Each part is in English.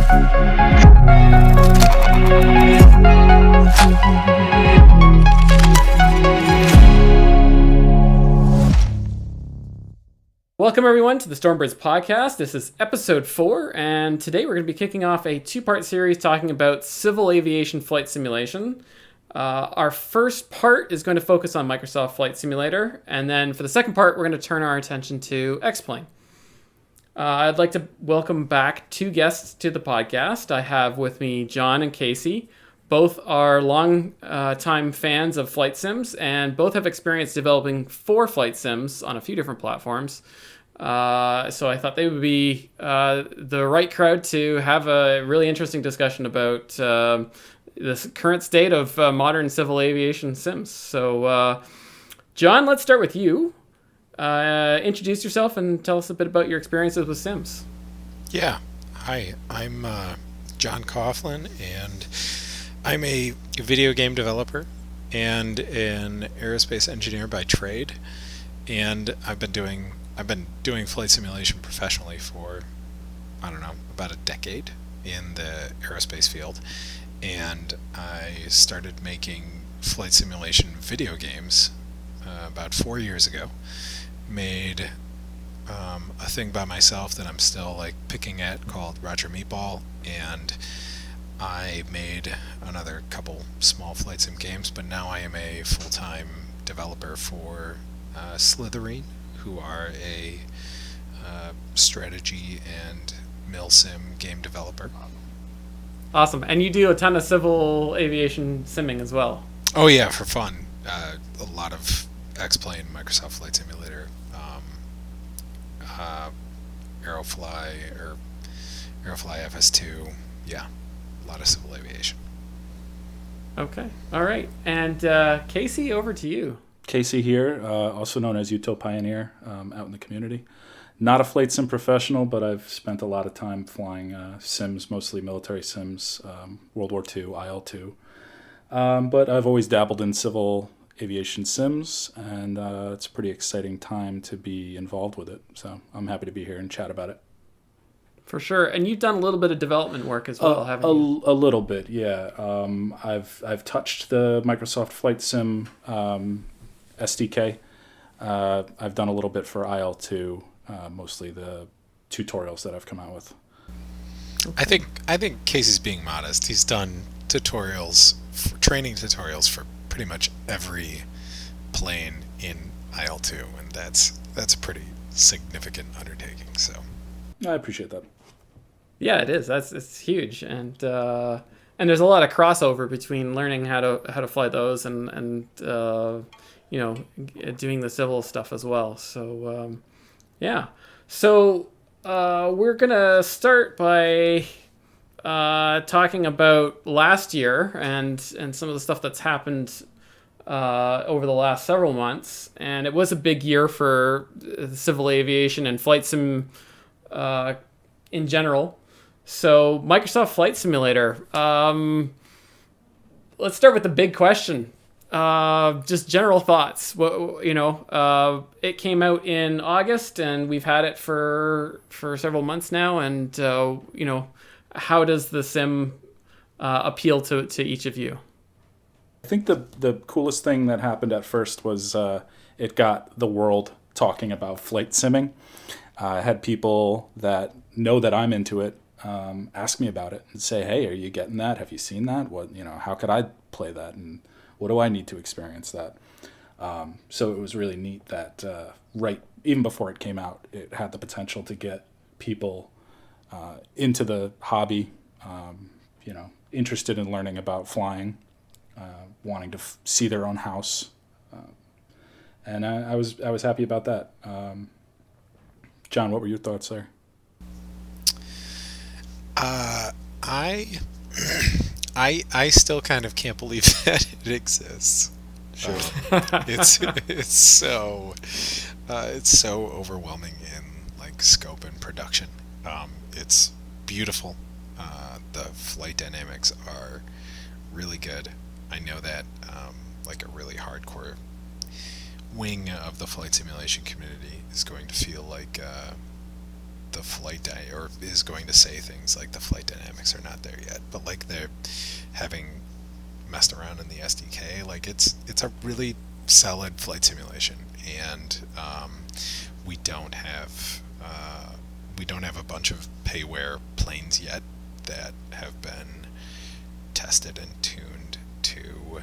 Welcome everyone to the Stormbirds Podcast. This is episode 4, and today we're going to be kicking off a 2-part series talking about civil aviation flight simulation. Our first part is going to focus on Microsoft Flight Simulator, and then for the second part, we're going to turn our attention to X-Plane. I'd like to welcome back 2 guests to the podcast. I have with me Jon and Casey. Both are long-time fans of flight sims, and both have experience developing 4 flight sims on a few different platforms. So I thought they would be the right crowd to have a really interesting discussion about the current state of modern civil aviation sims. So, Jon, let's start with you. Introduce yourself and tell us a bit about your experiences with sims. Yeah. Hi, I'm Jon Coughlin, and I'm a video game developer and an aerospace engineer by trade, and I've been doing flight simulation professionally for, about a decade in the aerospace field. And I started making flight simulation video games about 4 years ago. Made a thing by myself that I'm still picking at called Roger Meatball, and I made another couple small flight sim games, but now I am a full-time developer for Slitherine, who are a strategy and milsim game developer. Awesome. And you do a ton of civil aviation simming as well. Oh yeah, for fun. A lot of X-Plane, Microsoft Flight Simulator, Aerofly FS2. Yeah, a lot of civil aviation. Okay. All right. And Casey, over to you. Casey here, also known as Util Pioneer, out in the community. Not a flight sim professional, but I've spent a lot of time flying sims, mostly military sims, World War II, IL-2. But I've always dabbled in civil aviation sims, and it's a pretty exciting time to be involved with it. So I'm happy to be here and chat about it. For sure. And you've done a little bit of development work as well, haven't you? A little bit, yeah. I've touched the Microsoft Flight Sim SDK. I've done a little bit for IL-2, mostly the tutorials that I've come out with. Okay. I think Casey's being modest. He's done training tutorials for pretty much every plane in IL-2, and that's a pretty significant undertaking. So I appreciate that. Yeah, it is. It's huge, and there's a lot of crossover between learning how to fly those and doing the civil stuff as well. So yeah. So we're gonna start by talking about last year and some of the stuff that's happened over the last several months. And it was a big year for civil aviation and flight sim in general. So Microsoft Flight Simulator. Let's start with the big question. Just general thoughts. It came out in August, and we've had it for several months now. And how does the sim appeal to each of you? I think the coolest thing that happened at first was it got the world talking about flight simming. I had people that know that I'm into it ask me about it and say, "Hey, are you getting that? Have you seen that? How could I play that? And what do I need to experience that?" So it was really neat that even before it came out, it had the potential to get people into the hobby, interested in learning about flying, wanting to see their own house, and I was happy about that. Jon, what were your thoughts there? I still kind of can't believe that it exists. Sure. It's so overwhelming in scope and production. It's beautiful. The flight dynamics are really good. I know that a really hardcore wing of the flight simulation community is going to feel the or is going to say things like the flight dynamics are not there yet, but like they're having messed around in the SDK, like it's a really solid flight simulation, and we don't have a bunch of payware planes yet that have been tested and tuned to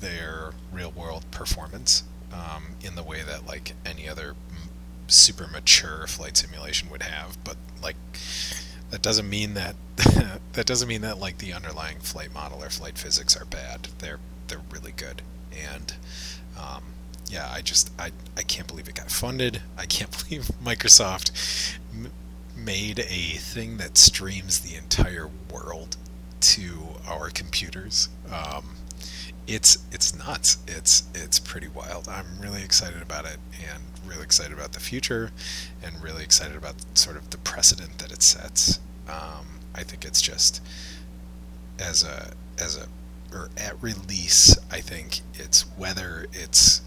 their real world performance in the way that like any other super mature flight simulation would have. But like that doesn't mean that like the underlying flight model or flight physics are bad. They're really good. And yeah, I can't believe it got funded. I can't believe Microsoft made a thing that streams the entire world to our computers. It's nuts. It's pretty wild. I'm really excited about it, and really excited about the future, and really excited about sort of the precedent that it sets. I think it's just at release, I think it's weather, it's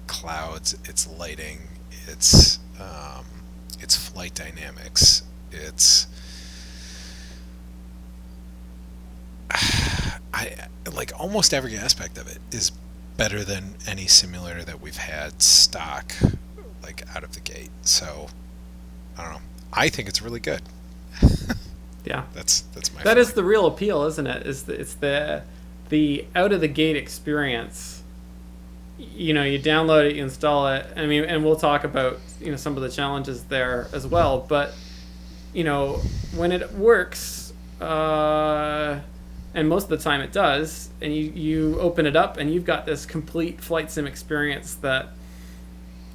clouds, it's lighting, it's flight dynamics, it's I like almost every aspect of it is better than any simulator that we've had stock like out of the gate. So I don't know. I think it's really good. Yeah, that's my. That is the real appeal, isn't it? It's the out of the gate experience. You download it, you install it. I mean, and we'll talk about some of the challenges there as well. But when it works, and most of the time it does, and you open it up and you've got this complete flight sim experience that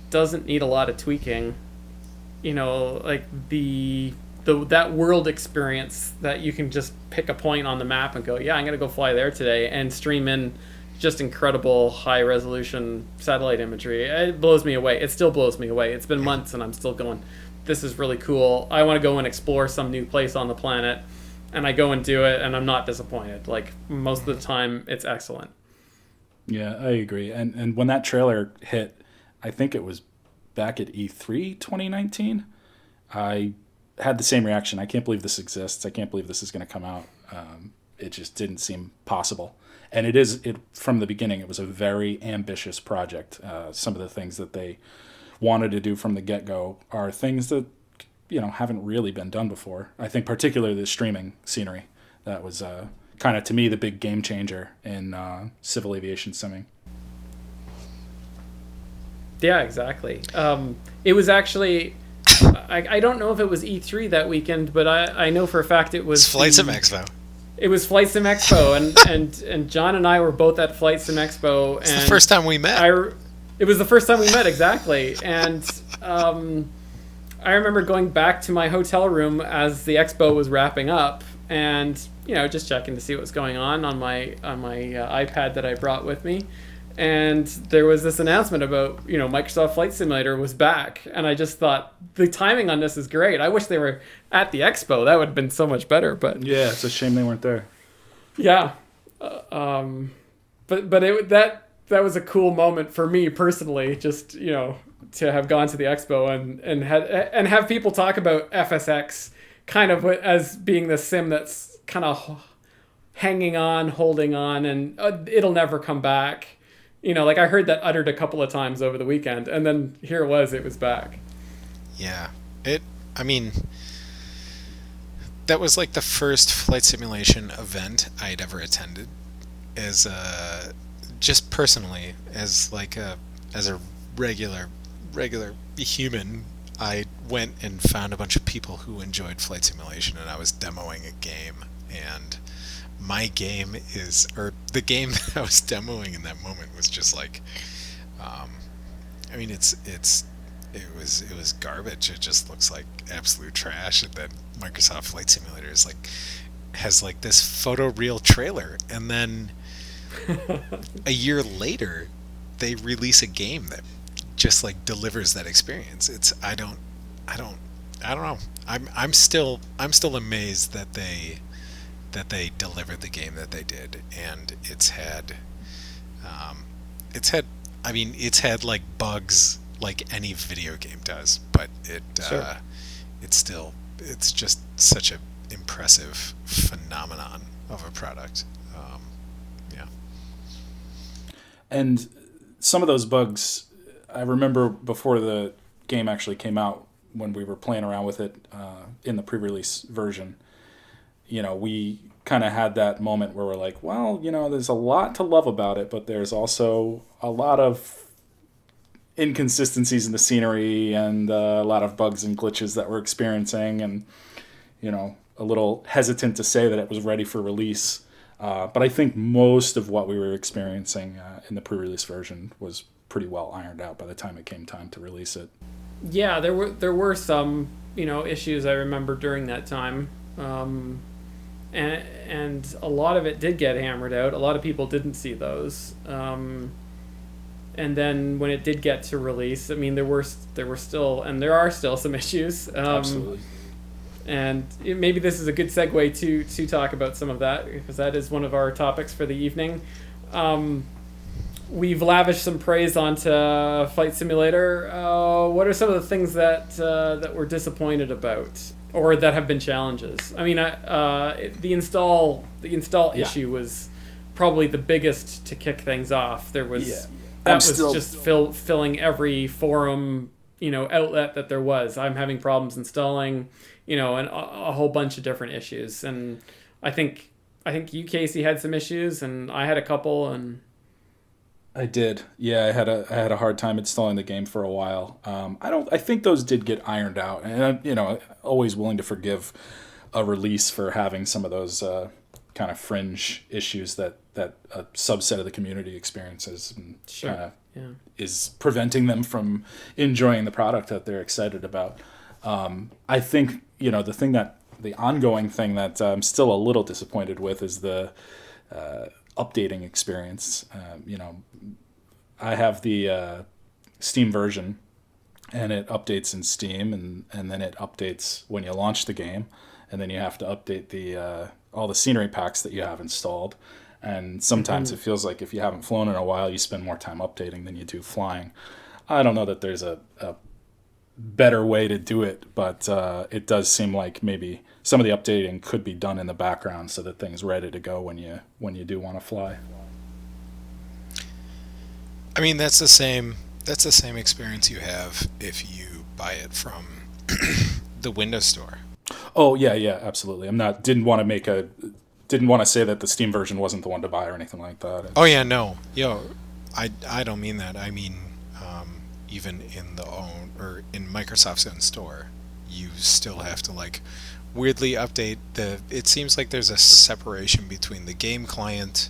doesn't need a lot of tweaking. Like that world experience that you can just pick a point on the map and go, yeah, I'm going to go fly there today, and stream in just incredible high resolution satellite imagery. It blows me away. It still blows me away. It's been months and I'm still going, this is really cool. I want to go and explore some new place on the planet. And I go and do it, and I'm not disappointed. Like, most of the time, it's excellent. Yeah, I agree. And when that trailer hit, I think it was back at E3 2019, I had the same reaction. I can't believe this exists. I can't believe this is going to come out. It just didn't seem possible. And it from the beginning, it was a very ambitious project. Some of the things that they wanted to do from the get-go are things that haven't really been done before. I think particularly the streaming scenery. That was kind of, to me, the big game changer in civil aviation simming. Yeah, exactly. It was actually, I don't know if it was E3 that weekend, but I know for a fact it was... It's Flight Sim Expo. It was Flight Sim Expo, and John and I were both at Flight Sim Expo. It's the first time we met. It was the first time we met, exactly. And... I remember going back to my hotel room as the expo was wrapping up, and just checking to see what was going on my iPad that I brought with me, and there was this announcement about Microsoft Flight Simulator was back, and I just thought the timing on this is great. I wish they were at the expo. That would have been so much better. But yeah, it's a shame they weren't there. Yeah, but that was a cool moment for me personally. Just to have gone to the expo and have people talk about FSX kind of as being the sim that's kind of hanging on, holding on, and it'll never come back. Like I heard that uttered a couple of times over the weekend, and then here it was back. Yeah. That was like the first flight simulation event I'd ever attended as just personally as a regular human. I went and found a bunch of people who enjoyed flight simulation, and I was demoing a game, and my game the game that I was demoing in that moment was just like it was garbage. It just looks like absolute trash. And then Microsoft Flight Simulator has like this photoreal trailer, and then a year later they release a game that just like delivers that experience. I don't know. I'm still amazed that they delivered the game that they did, and it's had like bugs like any video game does, but it's just such a impressive phenomenon of a product. Yeah. And some of those bugs, I remember before the game actually came out, when we were playing around with it in the pre-release version, we kind of had that moment where we're like, well, there's a lot to love about it, but there's also a lot of inconsistencies in the scenery and a lot of bugs and glitches that we're experiencing, and a little hesitant to say that it was ready for release. But I think most of what we were experiencing in the pre-release version was pretty well ironed out by the time it came time to release it. Yeah, there were some issues I remember during that time, and a lot of it did get hammered out. A lot of people didn't see those. And then when it did get to release, I mean, there were still, and there are still, some issues. Absolutely. And maybe this is a good segue to talk about some of that, because that is one of our topics for the evening. We've lavished some praise onto Flight Simulator. What are some of the things that we're disappointed about, or that have been challenges? I mean, the install issue was probably the biggest to kick things off. There was filling every forum outlet that there was. I'm having problems installing, and a whole bunch of different issues. And I think you, Casey, had some issues, and I had a couple, and I did. Yeah, I had a hard time installing the game for a while. I think those did get ironed out, and I'm always willing to forgive a release for having some of those kind of fringe issues that a subset of the community experiences, and sure. Is preventing them from enjoying the product that they're excited about. I think the ongoing thing that I'm still a little disappointed with is the updating experience. I have the Steam version, and it updates in Steam, and then it updates when you launch the game, and then you have to update the all the scenery packs that you have installed. And sometimes it feels like if you haven't flown in a while, you spend more time updating than you do flying. I don't know that there's a better way to do it, but it does seem like maybe some of the updating could be done in the background so that things are ready to go when you do want to fly. I mean, that's the same experience you have if you buy it from the Windows Store. Oh yeah, absolutely. Didn't want to say that the Steam version wasn't the one to buy or anything like that. Oh yeah, no, I don't mean that. I mean, even in in Microsoft's own store, you still have to weirdly update it seems like there's a separation between the game client,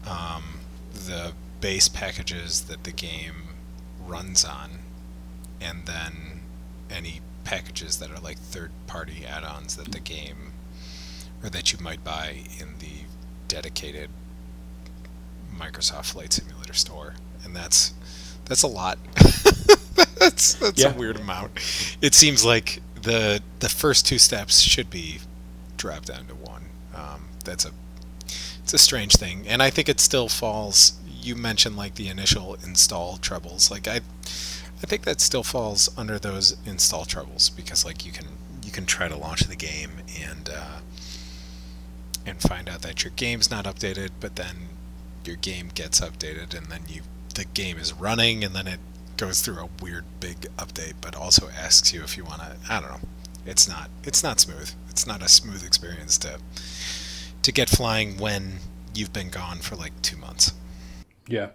the base packages that the game runs on, and then any packages that are like third-party add-ons that the game, or that you might buy in the dedicated Microsoft Flight Simulator store. And that's a lot. that's a weird amount. It seems like the first two steps should be dropped down to one. It's a strange thing, and I think it still falls. You mentioned the initial install troubles. I think that still falls under those install troubles, because you can try to launch the game and find out that your game's not updated, but then your game gets updated, and then the game is running, and then it goes through a weird big update, but also asks you if you want to. I don't know. It's not smooth. It's not a smooth experience to get flying when you've been gone for 2 months. Yeah.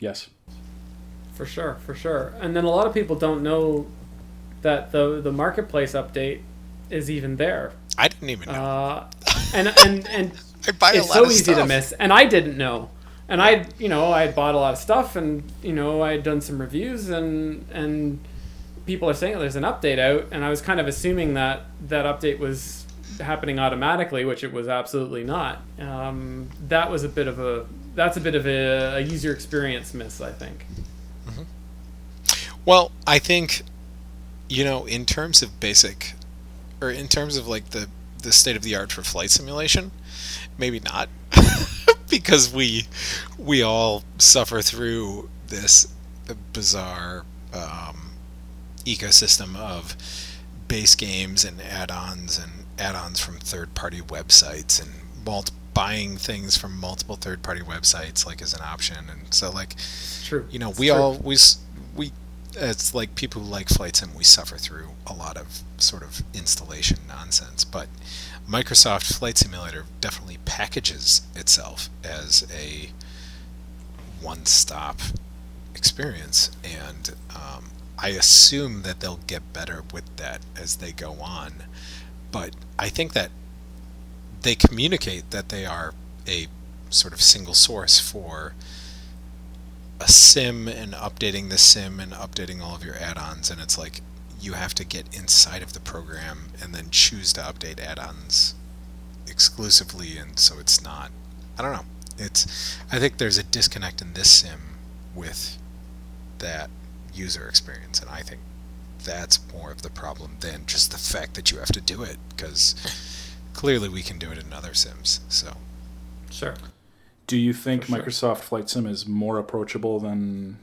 Yes. For sure. And then a lot of people don't know that the marketplace update is even there. I didn't even know. And I buy a it's lot so of easy stuff. to miss, and I didn't know. And I had bought a lot of stuff, and I had done some reviews, and people are saying there's an update out, and I was kind of assuming that update was happening automatically, which it was absolutely not. That's a bit of a user experience miss, I think. Mm-hmm. Well, I think in terms of basic, or in terms of the state of the art for flight simulation, maybe not. Because we all suffer through this bizarre ecosystem of base games and add-ons from third-party websites, and buying things from multiple third-party websites like is an option. And so like, True. you know, It's we true. always we it's like people who like flight sim, we suffer through a lot of sort of installation nonsense, but Microsoft Flight Simulator definitely packages itself as a one-stop experience, and I assume that they'll get better with that as they go on. But I think that they communicate that they are a sort of single source for a sim and updating the sim and updating all of your add-ons, and it's like you have to get inside of the program and then choose to update add-ons exclusively, and so it's not, I don't know, I think there's a disconnect in this sim with that user experience, and I think that's more of the problem than just the fact that you have to do it, because clearly we can do it in other sims. So Sure. Do you think For sure. Microsoft Flight Sim is more approachable than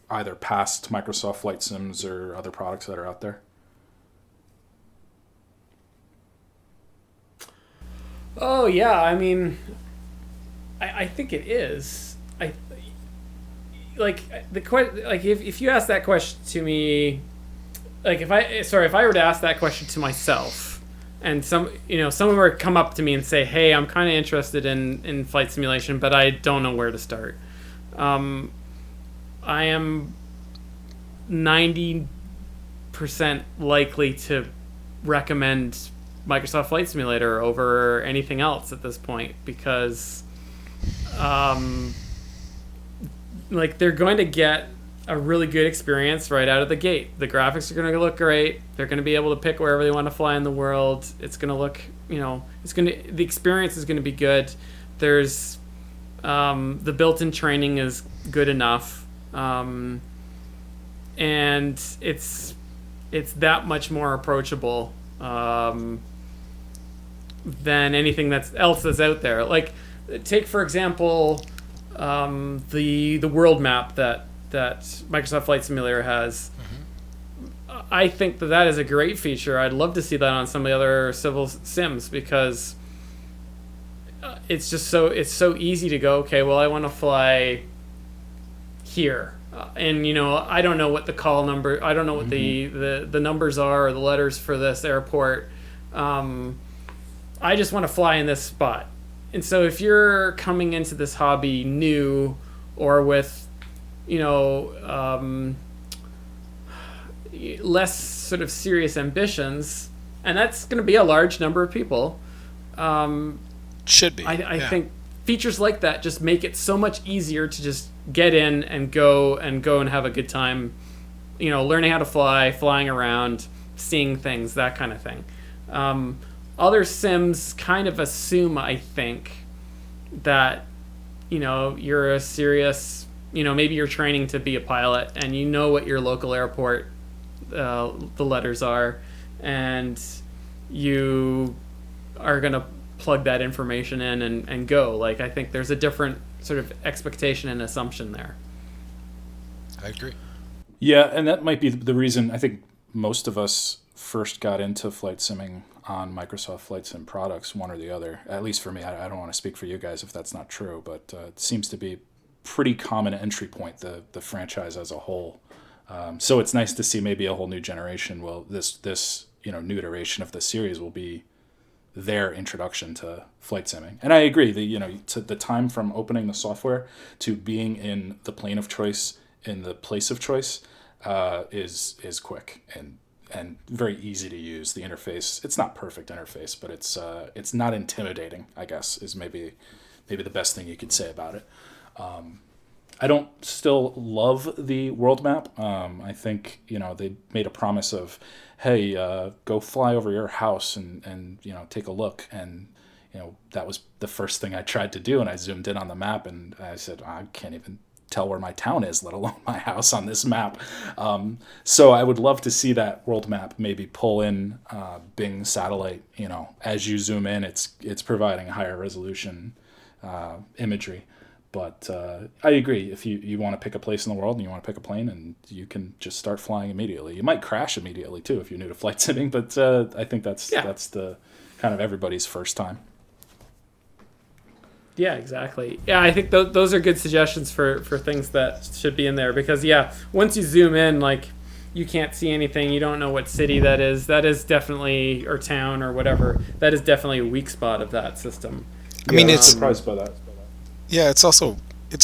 either past Microsoft Flight Sims or other products that are out there? Oh yeah, I mean, I think it is. I like like if you ask that question to me, like if I were to ask that question to myself, and someone were to come up to me and say, hey, I'm kind of interested in flight simulation, but I don't know where to start. I am 90% likely to recommend Microsoft Flight Simulator over anything else at this point, because like they're going to get a really good experience right out of the gate. The graphics are going to look great. They're going to be able to pick wherever they want to fly in the world. It's going to look, the experience is going to be good. There's the built-in training is good enough, and it's that much more approachable than anything else that's out there. Like, take for example the world map that Microsoft Flight Simulator has. I think that is a great feature. I'd love to see that on some of the other civil sims, because it's so easy to go, okay, well, I want to fly here, and I don't know what the call number, I don't know what the numbers are, or the letters for this airport. I just want to fly in this spot. And so if you're coming into this hobby new, or with less sort of serious ambitions, and that's going to be a large number of people, should be. I think features like that just make it so much easier to just get in and go and have a good time, learning how to fly, flying around, seeing things, that kind of thing. Other sims kind of assume, I think, that you're a serious, maybe you're training to be a pilot, and you know what your local airport the letters are, and you are going to plug that information in and go. Like, I think there's a different sort of expectation and assumption there. I agree. Yeah, and that might be the reason I think most of us first got into flight simming on Microsoft Flight Sim products, one or the other. At least for me, I don't want to speak for you guys if that's not true, but it seems to be pretty common entry point, the franchise as a whole. So it's nice to see maybe a whole new generation. Well, this new iteration of the series will be their introduction to flight simming. And I agree, to the time from opening the software to being in the plane of choice, in the place of choice, is quick and very easy to use. The interface, it's not perfect interface, but it's not intimidating, I guess, is maybe the best thing you could say about it. I don't still love the world map. I think, they made a promise of, hey, go fly over your house and take a look. And, that was the first thing I tried to do. And I zoomed in on the map and I said, I can't even tell where my town is, let alone my house on this map. So I would love to see that world map maybe pull in Bing satellite. As you zoom in, it's providing higher resolution imagery. But I agree. If you want to pick a place in the world and you want to pick a plane, and you can just start flying immediately. You might crash immediately too if you're new to flight simming, but I think that's the kind of everybody's first time. Yeah, exactly. Yeah, I think those are good suggestions for things that should be in there, because once you zoom in, like, you can't see anything, you don't know what city that is definitely, or town or whatever, that is definitely a weak spot of that system. I mean, it's surprised by that. Yeah, it's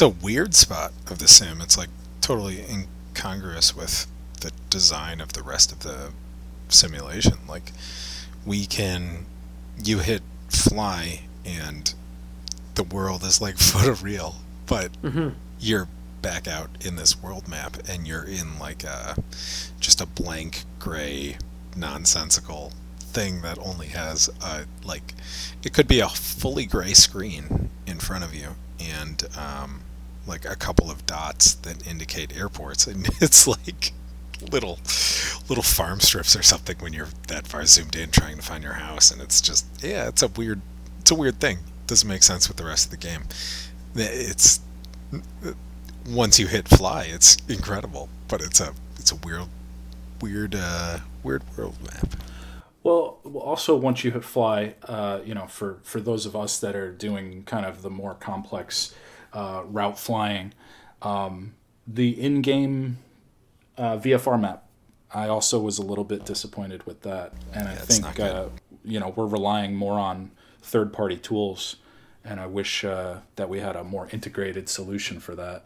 a weird spot of the sim. It's like totally incongruous with the design of the rest of the simulation. Like, you hit fly and the world is like photoreal, but you're back out in this world map and you're in like just a blank gray nonsensical thing that only has it could be a fully gray screen in front of you and like a couple of dots that indicate airports, and it's like little farm strips or something when you're that far zoomed in trying to find your house, and it's just it's a weird thing. It doesn't make sense with the rest of the game. It's once you hit fly, it's incredible, but it's a weird world map. Well, also once you hit fly, for those of us that are doing kind of the more complex route flying, the in-game VFR map, I also was a little bit disappointed with that, and I think we're relying more on third-party tools, and I wish that we had a more integrated solution for that.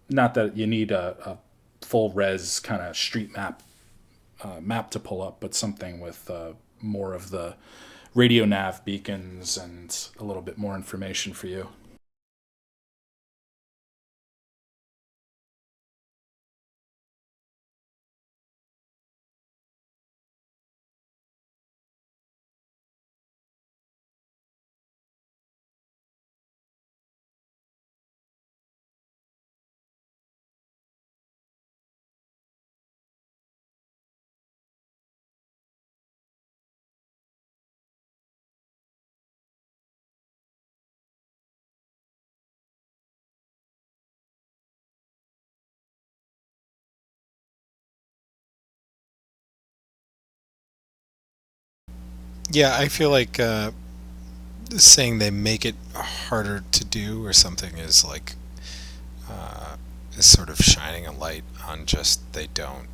Not that you need a full res kind of street map to pull up, but something with more of the radio nav beacons and a little bit more information for you. Yeah, I feel like saying they make it harder to do or something is like is sort of shining a light on just they don't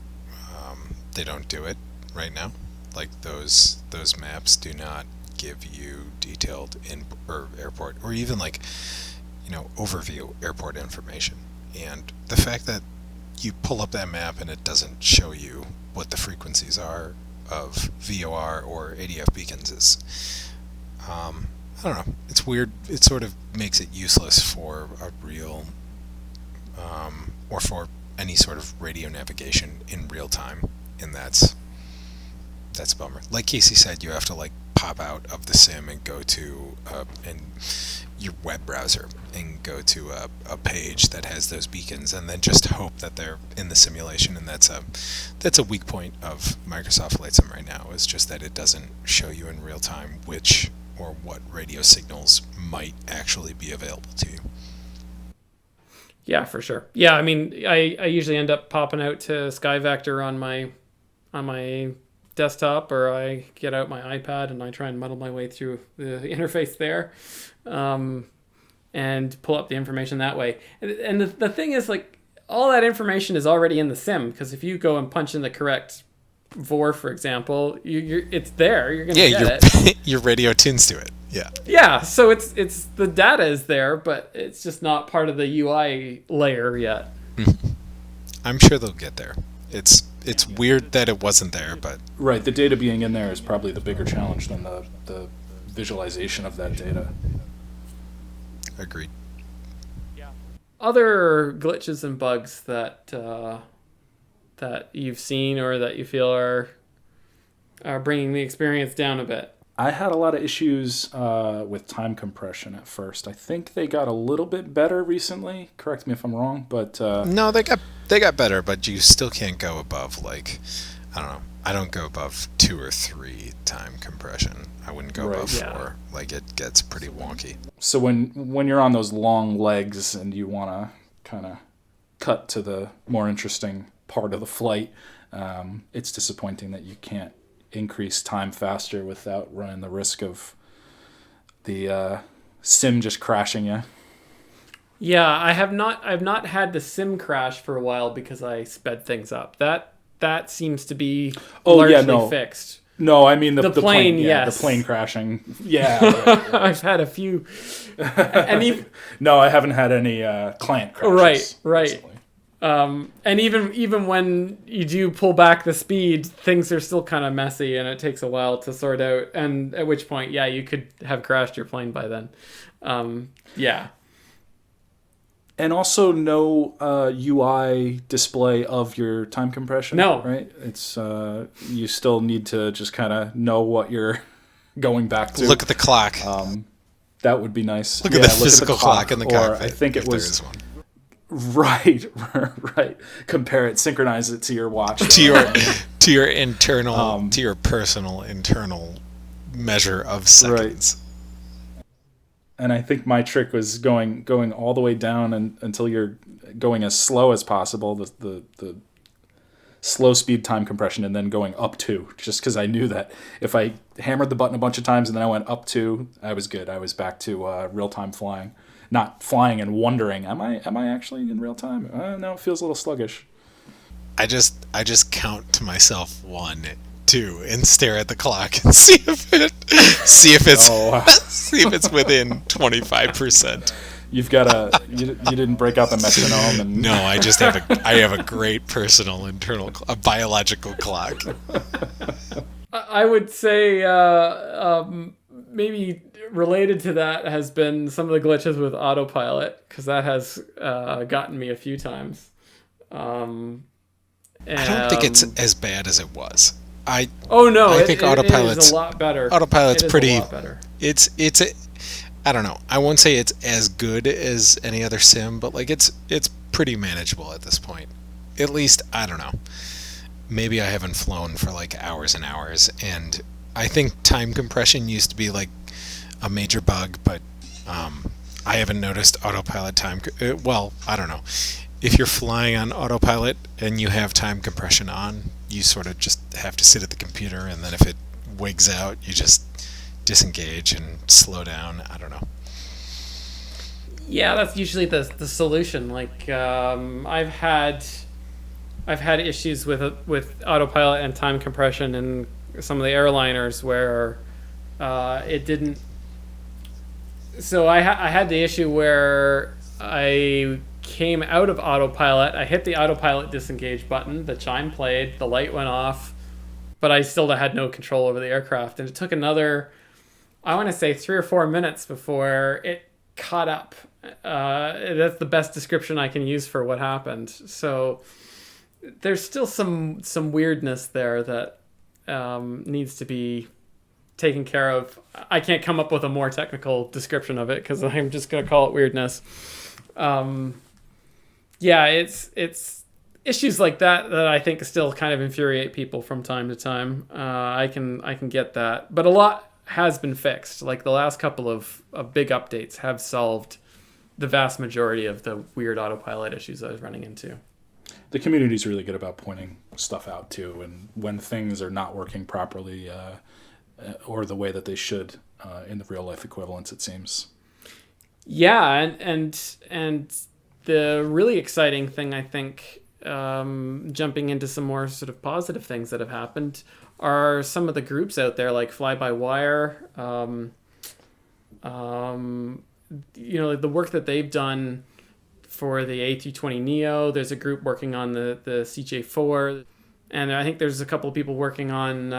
do it right now. Like those maps do not give you detailed or airport or even like overview airport information. And the fact that you pull up that map and it doesn't show you what the frequencies are of VOR or ADF beacons is, I don't know. It's weird. It sort of makes it useless for a real, or for any sort of radio navigation in real time, and that's a bummer. Like Casey said, you have to like pop out of the sim and go to your web browser and go to a page that has those beacons, and then just hope that they're in the simulation. And that's a weak point of Microsoft Flight Sim right now, is just that it doesn't show you in real time which or what radio signals might actually be available to you. Yeah, for sure. Yeah, I mean, I usually end up popping out to SkyVector on my desktop, or I get out my iPad and I try and muddle my way through the interface there, and pull up the information that way. And the thing is, like, all that information is already in the sim, because if you go and punch in the correct VOR, for example, it's there. You're gonna get it. Your radio tunes to it. Yeah. Yeah. So it's the data is there, but it's just not part of the UI layer yet. I'm sure they'll get there. It's weird that it wasn't there, but right, the data being in there is probably the bigger challenge than the visualization of that data. Agreed. Yeah. Other glitches and bugs that you've seen or that you feel are bringing the experience down a bit? I had a lot of issues with time compression at first. I think they got a little bit better recently. Correct me if I'm wrong, but no, they got better, but you still can't go above, like, I don't know. I don't go above 2 or 3 time compression. I wouldn't go above 4. Yeah. Like, it gets pretty wonky. So when you're on those long legs and you want to kind of cut to the more interesting part of the flight, it's disappointing that you can't increase time faster without running the risk of the sim just crashing you. Yeah, I've not had the sim crash for a while because I sped things up. That seems to be largely fixed. No, I mean the plane. Yeah, yes. the plane crashing. Yeah, right. I've had a few. And even, no, I haven't had any client crashes. Right. Recently. And even when you do pull back the speed, things are still kind of messy, and it takes a while to sort out. And at which point, yeah, you could have crashed your plane by then. Yeah. And also no UI display of your time compression. No. Right? It's you still need to just kind of know what you're going back to. Look at the clock. That would be nice. Look at the physical clock in the cockpit. Or I think it was... One. Right. Compare it, synchronize it to your watch. to your internal, to your personal internal measure of seconds. Right. And I think my trick was going all the way down until you're going as slow as possible, the slow speed time compression, and then going up 2, just because I knew that if I hammered the button a bunch of times and then I went up 2, I was good. I was back to real time flying, not flying and wondering, am I actually in real time? No, it feels a little sluggish. I just count to myself 1, 2, and stare at the clock and see if it's within 25%. You've got you didn't break out the metronome and no, I just have a great personal internal a biological clock. I would say maybe related to that has been some of the glitches with Autopilot, because that has gotten me a few times. I don't think it's as bad as it was. I think Autopilot's it is a lot better. Autopilot's pretty. A lot better. I don't know. I won't say it's as good as any other sim, but like it's pretty manageable at this point. At least I don't know. Maybe I haven't flown for like hours and hours, and I think time compression used to be like a major bug, but I haven't noticed Autopilot time. Well, I don't know. If you're flying on Autopilot and you have time compression on, you sort of just have to sit at the computer, and then if it wigs out, you just disengage and slow down. I don't know. Yeah, that's usually the solution. Like I've had issues with Autopilot and time compression in some of the airliners where it didn't. So I had the issue where I came out of Autopilot. I hit the Autopilot disengage button. The chime played. The light went off, but I still had no control over the aircraft. And it took another, I want to say, 3 or 4 minutes before it caught up. That's the best description I can use for what happened. So there's still some weirdness there that needs to be taken care of. I can't come up with a more technical description of it because I'm just going to call it weirdness. Yeah, it's issues like that I think still kind of infuriate people from time to time. I can get that, but a lot has been fixed. Like the last couple of big updates have solved the vast majority of the weird Autopilot issues I was running into. The community's really good about pointing stuff out too, and when things are not working properly or the way that they should in the real life equivalents, it seems. Yeah, and the really exciting thing, I think, jumping into some more sort of positive things that have happened, are some of the groups out there like Fly By Wire. Like the work that they've done for the A320neo. There's a group working on the CJ4, and I think there's a couple of people working on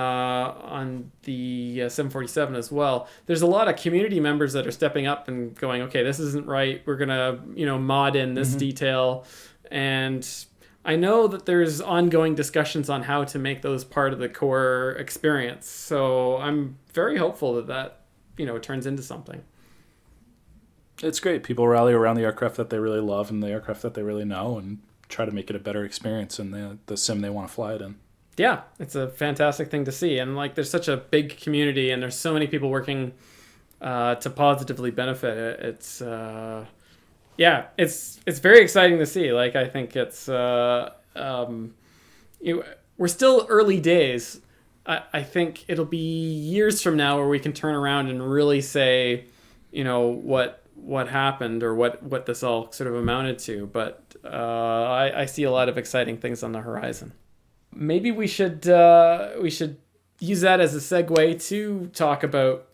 the 747 as well. There's a lot of community members that are stepping up and going, okay, this isn't right. We're gonna mod in this detail, and I know that there's ongoing discussions on how to make those part of the core experience. So I'm very hopeful that turns into something. It's great. People rally around the aircraft that they really love and the aircraft that they really know and try to make it a better experience in the sim they want to fly it in. Yeah, it's a fantastic thing to see. And like, there's such a big community and there's so many people working to positively benefit it. It's very exciting to see. Like, I think we're still early days. I think it'll be years from now where we can turn around and really say, what happened or what this all sort of amounted to. But I see a lot of exciting things on the horizon. Maybe we should use that as a segue to talk about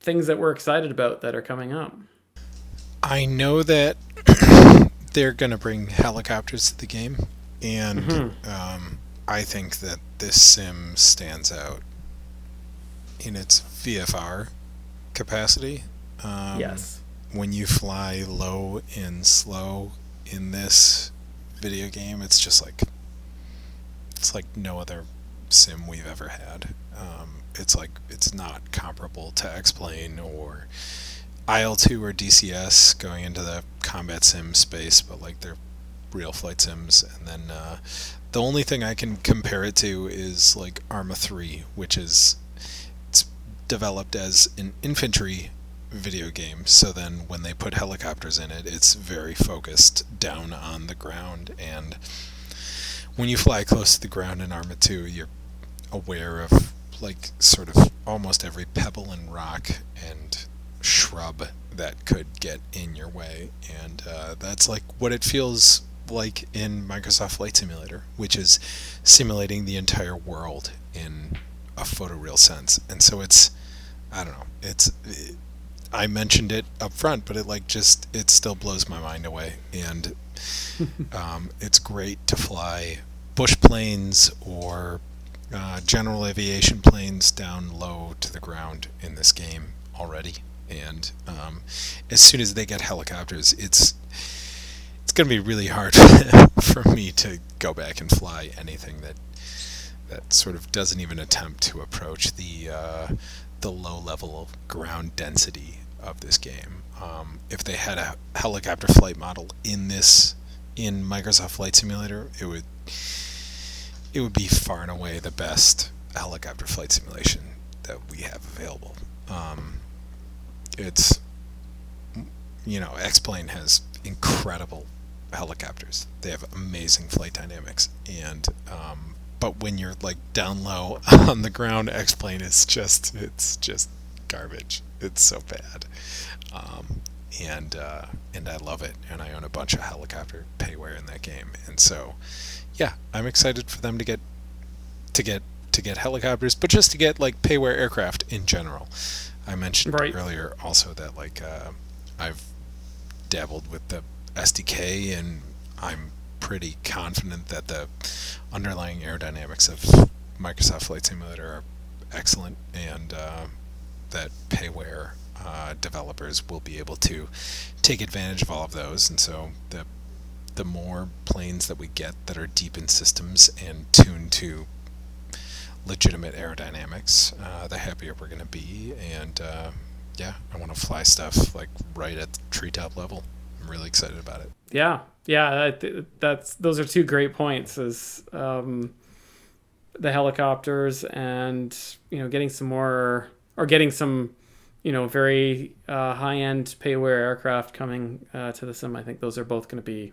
things that we're excited about that are coming up. I know that they're going to bring helicopters to the game, and I think that this sim stands out in its VFR capacity. Yes. When you fly low and slow in this video game, it's like no other sim we've ever had. It's not comparable to X-Plane or IL-2 or DCS going into the combat sim space, but like they're real flight sims. And then the only thing I can compare it to is like Arma 3, which it's developed as an infantry video game, so then when they put helicopters in it, it's very focused down on the ground. And when you fly close to the ground in Arma 2, you're aware of like sort of almost every pebble and rock and shrub that could get in your way, and that's like what it feels like in Microsoft Flight Simulator, which is simulating the entire world in a photoreal sense. And so I mentioned it up front, but it still blows my mind away. And it's great to fly bush planes or general aviation planes down low to the ground in this game already. And as soon as they get helicopters, it's going to be really hard for me to go back and fly anything that sort of doesn't even attempt to approach the low level of ground density of this game. If they had a helicopter flight model in Microsoft Flight Simulator, it would be far and away the best helicopter flight simulation that we have available. X-Plane has incredible helicopters. They have amazing flight dynamics, and but when you're like down low on the ground, X-Plane is just garbage. It's so bad. And I love it, and I own a bunch of helicopter payware in that game, and so yeah, I'm excited for them to get helicopters, but just to get like payware aircraft in general. I mentioned earlier also that like I've dabbled with the SDK, and I'm pretty confident that the underlying aerodynamics of Microsoft Flight Simulator are excellent, and that payware developers will be able to take advantage of all of those. And so the more planes that we get that are deep in systems and tuned to legitimate aerodynamics, the happier we're going to be. And I want to fly stuff like right at the treetop level. I'm really excited about it. Yeah, those are two great points. Is the helicopters and getting some more, or getting some very high-end payware aircraft coming to the sim. I think those are both going to be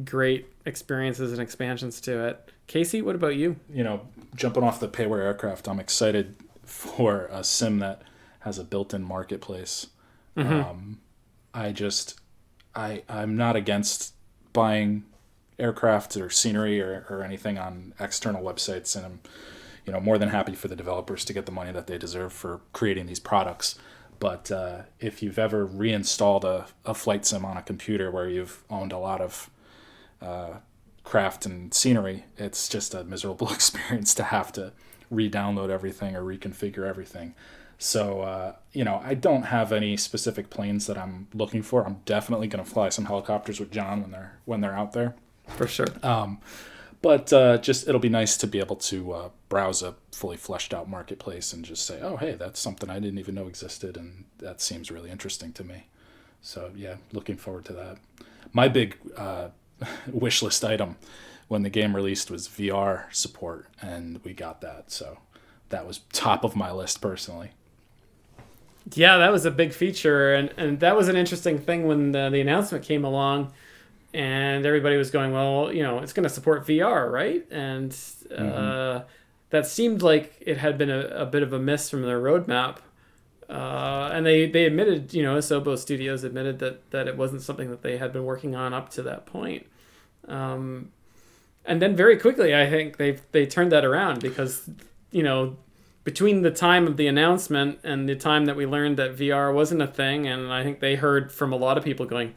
great experiences and expansions to it. Casey, what about you? Jumping off the payware aircraft, I'm excited for a sim that has a built-in marketplace. Mm-hmm. I'm not against buying aircraft or scenery or anything on external websites, and I'm more than happy for the developers to get the money that they deserve for creating these products. But if you've ever reinstalled a flight sim on a computer where you've owned a lot of craft and scenery, it's just a miserable experience to have to re-download everything or reconfigure everything. So, I don't have any specific planes that I'm looking for. I'm definitely going to fly some helicopters with John when they're out there. For sure. But it'll be nice to be able to browse a fully fleshed out marketplace and just say, oh, hey, that's something I didn't even know existed, and that seems really interesting to me. So, yeah, looking forward to that. My big wish list item when the game released was VR support, and we got that. So that was top of my list personally. Yeah, that was a big feature, and that was an interesting thing when the announcement came along, and everybody was going, well, it's going to support VR, right? And that seemed like it had been a bit of a miss from their roadmap. And they admitted, Asobo Studios admitted that it wasn't something that they had been working on up to that point. And then very quickly, I think they turned that around because, between the time of the announcement and the time that we learned that VR wasn't a thing, and I think they heard from a lot of people going,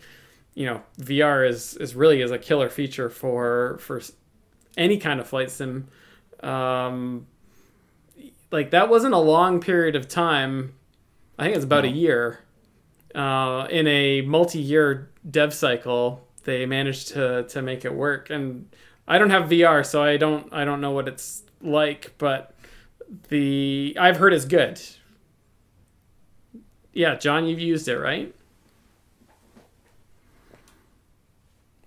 VR is really a killer feature for any kind of flight sim. Like that wasn't a long period of time. I think it's about a year. In a multi-year dev cycle, they managed to make it work. And I don't have VR, so I don't know what it's like, but I've heard it's good. Yeah, John, you've used it, right?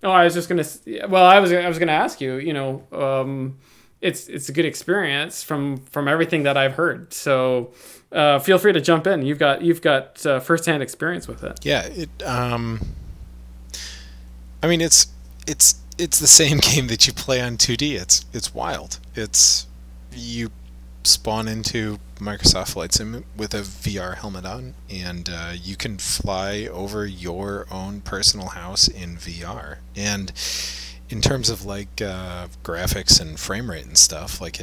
Oh, I was just gonna. Well, I was gonna ask you. It's a good experience from everything that I've heard. So feel free to jump in. You've got firsthand experience with it. Yeah. I mean, it's the same game that you play on 2D. It's wild. You spawn into Microsoft Flight Sim with a VR helmet on, and you can fly over your own personal house in VR. And in terms of like graphics and frame rate and stuff, like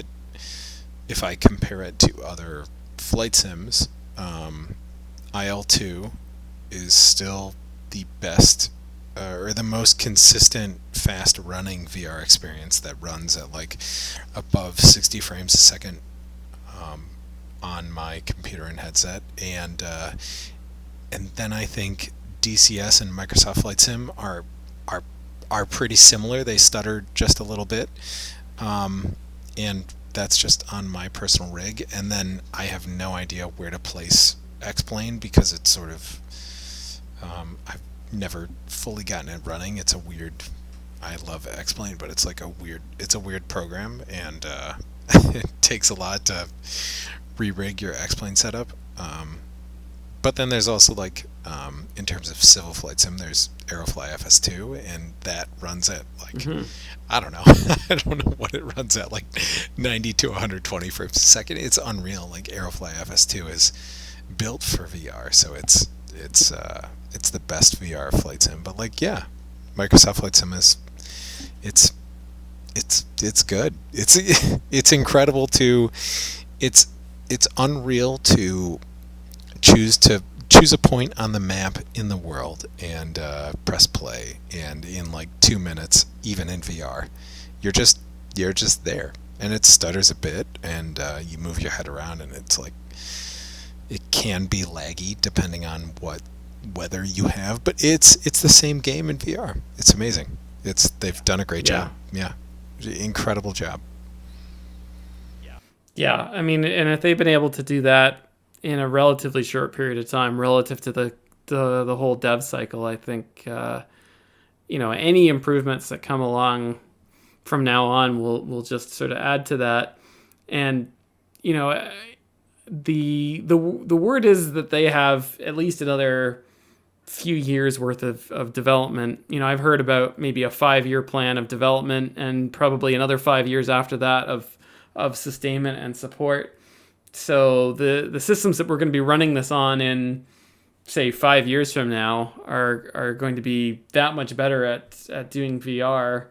if I compare it to other flight sims, IL-2 is still the best or the most consistent fast running VR experience that runs at like above 60 frames a second on my computer and headset, and then I think DCS and Microsoft Flight Sim are pretty similar. They stutter just a little bit, and that's just on my personal rig. And then I have no idea where to place X-Plane because it's sort of I've never fully gotten it running. It's a weird. I love X-Plane, but it's like a weird program, and it takes a lot to re-rig your X-Plane setup. But then there's also like in terms of civil flight sim, there's Aerofly FS2, and that runs at like I don't know, I don't know what it runs at, like 90 to 120 frames a second. It's unreal. Like Aerofly FS2 is built for VR, so it's the best VR flight sim. But like, yeah, Microsoft Flight Sim is it's good. It's incredible to it's unreal to choose a point on the map in the world and press play, and in like 2 minutes, even in VR, you're just there, and it stutters a bit, and you move your head around, and it's like it can be laggy depending on what weather you have, but it's the same game in VR. It's amazing. They've done a great job. Yeah, incredible job. Yeah, I mean, and if they've been able to do that in a relatively short period of time relative to the whole dev cycle, I think any improvements that come along from now on will just sort of add to that. And the word is that they have at least another few years worth of development. I've heard about maybe a 5-year plan of development and probably another 5 years after that of sustainment and support. So the systems that we're going to be running this on in, say, 5 years from now are going to be that much better at doing VR.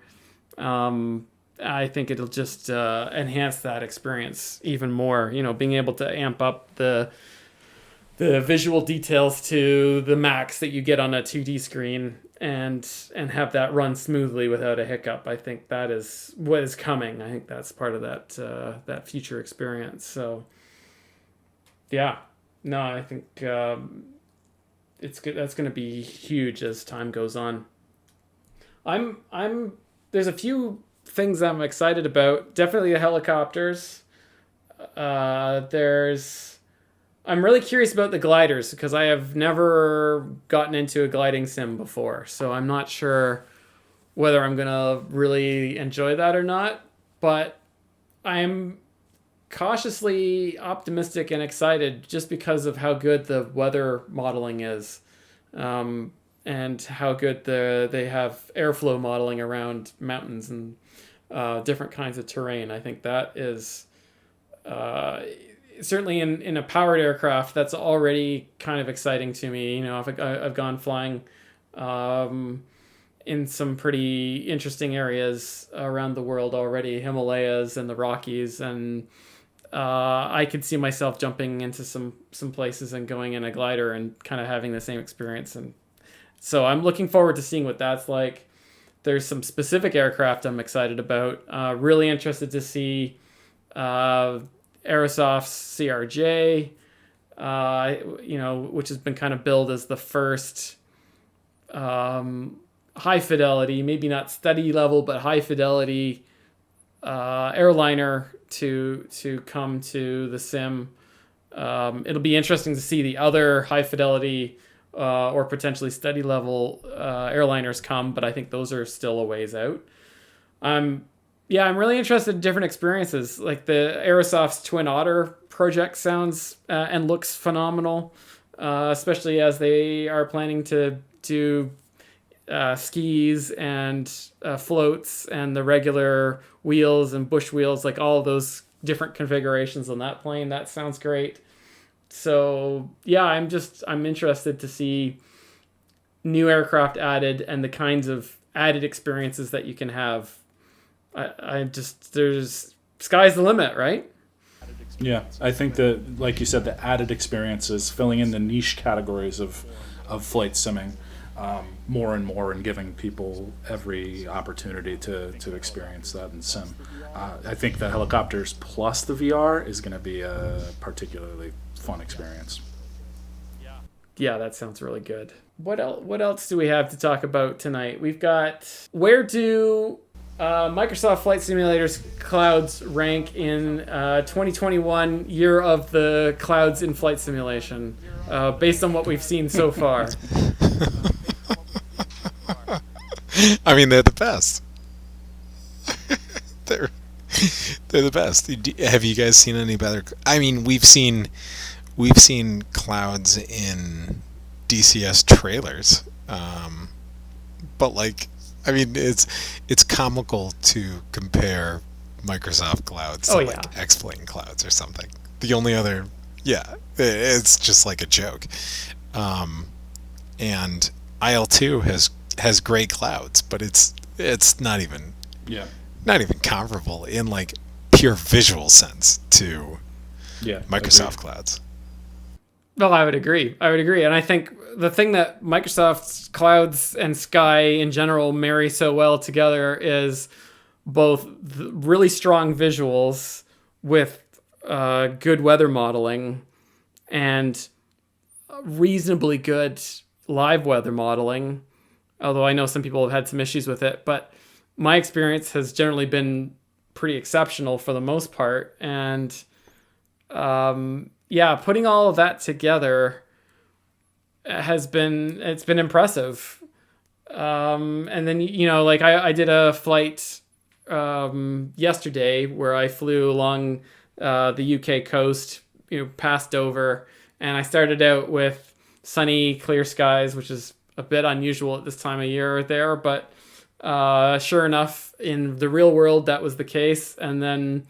I think it'll just enhance that experience even more. Being able to amp up the visual details to the max that you get on a 2D screen and have that run smoothly without a hiccup. I think that is what is coming. I think that's part of that future experience. So yeah, no, I think it's good. That's going to be huge as time goes on. There's a few things I'm excited about. Definitely the helicopters. I'm really curious about the gliders because I have never gotten into a gliding sim before, so I'm not sure whether I'm going to really enjoy that or not. But I'm cautiously optimistic and excited just because of how good the weather modeling is, and how good they have airflow modeling around mountains and different kinds of terrain. I think that is certainly in a powered aircraft, that's already kind of exciting to me. I've gone flying in some pretty interesting areas around the world already, Himalayas and the Rockies, and I could see myself jumping into some places and going in a glider and kind of having the same experience. And so I'm looking forward to seeing what that's like. There's some specific aircraft I'm excited about. Really interested to see Aerosoft's CRJ, which has been kind of billed as the first high fidelity, maybe not study level, but high fidelity airliner to come to the sim. It'll be interesting to see the other high fidelity or potentially study level airliners come, but I think those are still a ways out. I'm really interested in different experiences. Like the Aerosoft's Twin Otter project sounds and looks phenomenal, especially as they are planning to do skis and floats and the regular wheels and bush wheels, like all of those different configurations on that plane. That sounds great. So yeah, I'm interested to see new aircraft added and the kinds of added experiences that you can have. There's sky's the limit, right? Yeah, I think that, like you said, the added experiences, filling in the niche categories of flight simming more and more, and giving people every opportunity to experience that in sim. I think the helicopters plus the VR is going to be a particularly fun experience. Yeah, that sounds really good. What else do we have to talk about tonight? We've got, where do Microsoft Flight Simulator's clouds rank in 2021 year of the clouds in flight simulation, based on what we've seen so far? I mean, they're the best. they're the best. Have you guys seen any better? I mean, we've seen clouds in DCS trailers, but like, I mean, it's comical to compare Microsoft clouds to like X-Plane clouds or something. The only other, it's just like a joke. And IL-2 has great clouds, but it's not even comparable in like pure visual sense to Microsoft clouds. Well, I would agree. And I think the thing that Microsoft's clouds and sky in general marry so well together is both really strong visuals with good weather modeling and reasonably good live weather modeling. Although I know some people have had some issues with it, but my experience has generally been pretty exceptional for the most part. And putting all of that together it's been impressive. And then, like I did a flight yesterday where I flew along the UK coast, past Dover, and I started out with sunny, clear skies, which is a bit unusual at this time of year there, but sure enough, in the real world, that was the case. And then